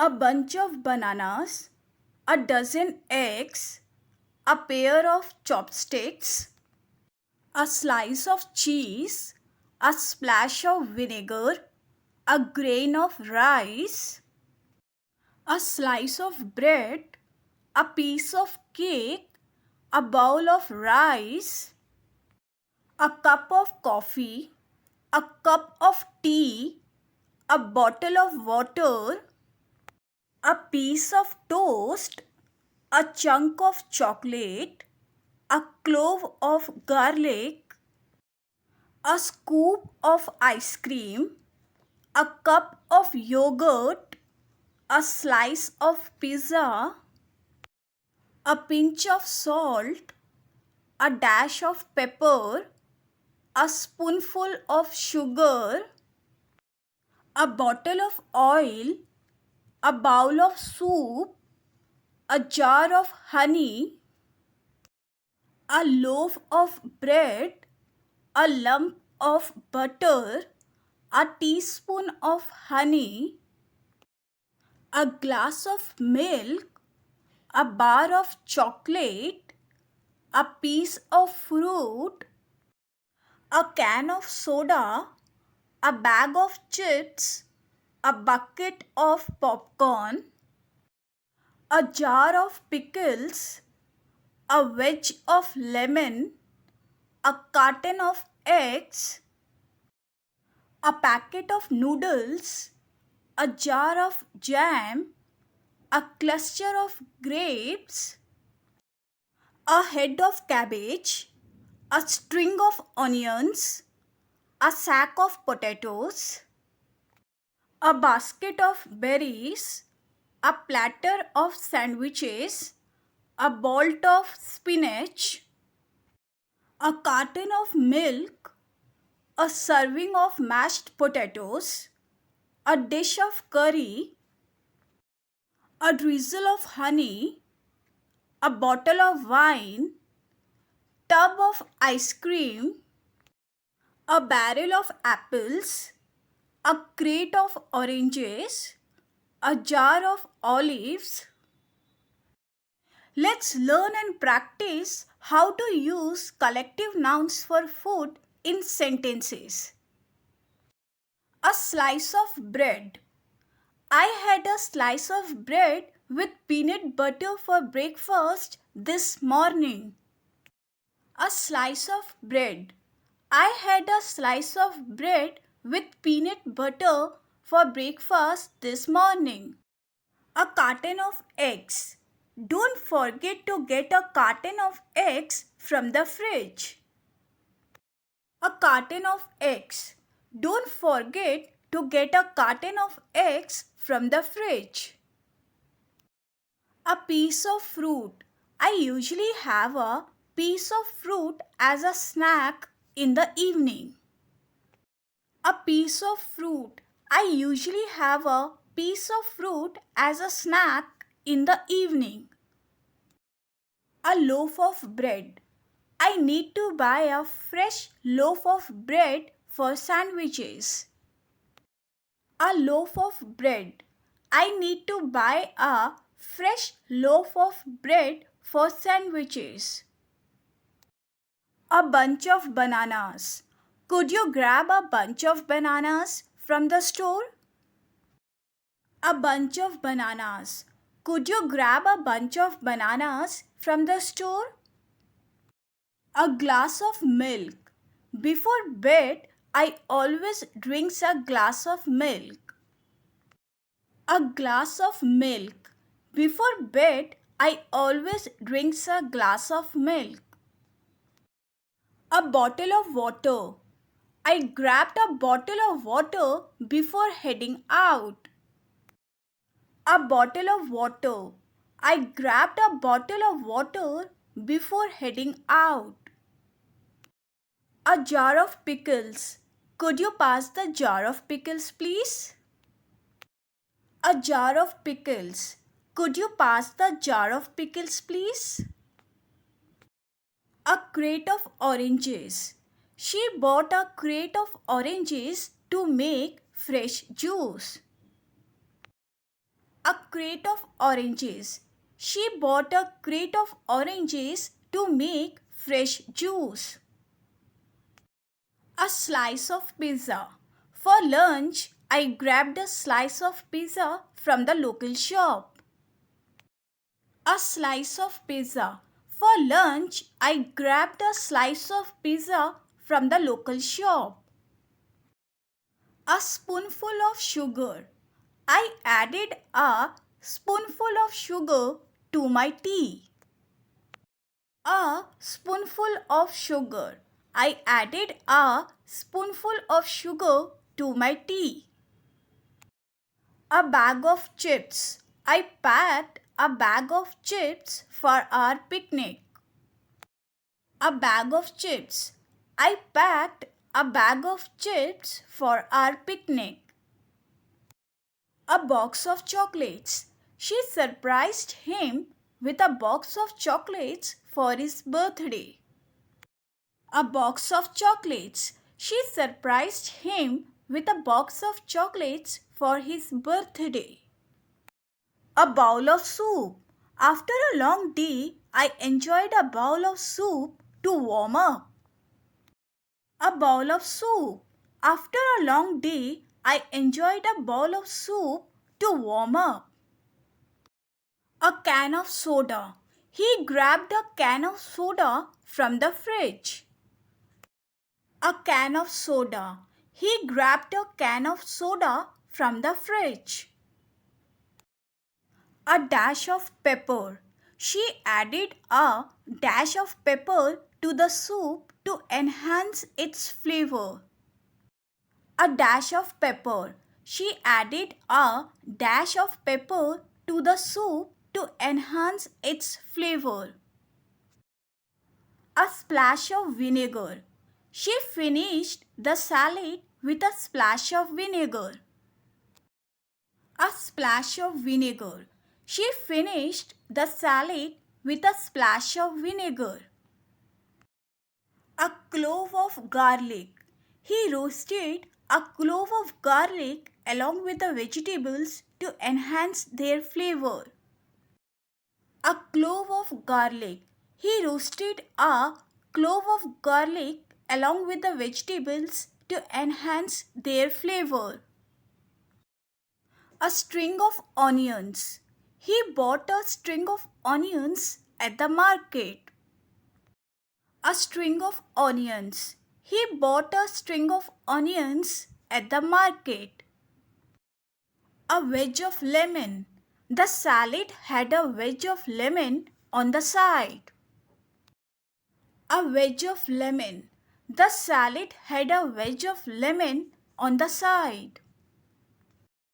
a bunch of bananas, a dozen eggs, a pair of chopsticks, a slice of cheese, a splash of vinegar, a grain of rice, a slice of bread, a piece of cake, a bowl of rice, a cup of coffee, a cup of tea, a bottle of water, a piece of toast, a chunk of chocolate, a clove of garlic, a scoop of ice cream, a cup of yogurt, a slice of pizza, a pinch of salt, a dash of pepper, a spoonful of sugar, a bottle of oil, a bowl of soup, a jar of honey, a loaf of bread, a lump of butter, a teaspoon of honey, a glass of milk, a bar of chocolate, a piece of fruit, a can of soda, a bag of chips, a bucket of popcorn, a jar of pickles, a wedge of lemon, a carton of eggs, a packet of noodles, a jar of jam, a cluster of grapes, a head of cabbage, a string of onions, a sack of potatoes, a basket of berries, a platter of sandwiches, a bolt of spinach, a carton of milk, a serving of mashed potatoes, a dish of curry, a drizzle of honey, a bottle of wine, tub of ice cream, a barrel of apples, a crate of oranges, a jar of olives. Let's learn and practice how to use collective nouns for food in sentences. A slice of bread. I had a slice of bread with peanut butter for breakfast this morning. A slice of bread. I had a slice of bread with peanut butter for breakfast this morning. A carton of eggs. Don't forget to get a carton of eggs from the fridge. A carton of eggs. Don't forget to get a carton of eggs from the fridge. A piece of fruit. I usually have a piece of fruit as a snack in the evening. A piece of fruit. I usually have a piece of fruit as a snack in the evening. A loaf of bread. I need to buy a fresh loaf of bread for sandwiches. A loaf of bread. I need to buy a fresh loaf of bread for sandwiches. A bunch of bananas. Could you grab a bunch of bananas from the store? A bunch of bananas. Could you grab a bunch of bananas from the store? A glass of milk. Before bed, I always drink a glass of milk. A glass of milk. Before bed, I always drink a glass of milk. A bottle of water. I grabbed a bottle of water before heading out. A bottle of water. I grabbed a bottle of water before heading out. A jar of pickles. Could you pass the jar of pickles, please? A jar of pickles. Could you pass the jar of pickles, please? A crate of oranges. She bought a crate of oranges to make fresh juice. A crate of oranges. She bought a crate of oranges to make fresh juice. A slice of pizza. For lunch, I grabbed a slice of pizza from the local shop. A slice of pizza. For lunch, I grabbed a slice of pizza from the local shop. A spoonful of sugar. I added a spoonful of sugar to my tea. A spoonful of sugar. I added a spoonful of sugar to my tea. A bag of chips. I packed a bag of chips for our picnic. A bag of chips. I packed a bag of chips for our picnic. A box of chocolates. She surprised him with a box of chocolates for his birthday. A box of chocolates. She surprised him with a box of chocolates for his birthday. A bowl of soup. After a long day, I enjoyed a bowl of soup to warm up. A bowl of soup. After a long day, I enjoyed a bowl of soup to warm up. A can of soda. He grabbed a can of soda from the fridge. A can of soda. He grabbed a can of soda from the fridge. A dash of pepper. She added a dash of pepper to the soup to enhance its flavor. A dash of pepper. She added a dash of pepper to the soup to enhance its flavor. A splash of vinegar. She finished the salad with a splash of vinegar. A splash of vinegar. She finished the salad with a splash of vinegar. A clove of garlic. He roasted a clove of garlic along with the vegetables to enhance their flavor. A clove of garlic. He roasted a clove of garlic along with the vegetables to enhance their flavor. A string of onions. He bought a string of onions at the market. A string of onions. He bought a string of onions at the market. A wedge of lemon. The salad had a wedge of lemon on the side. A wedge of lemon. The salad had a wedge of lemon on the side.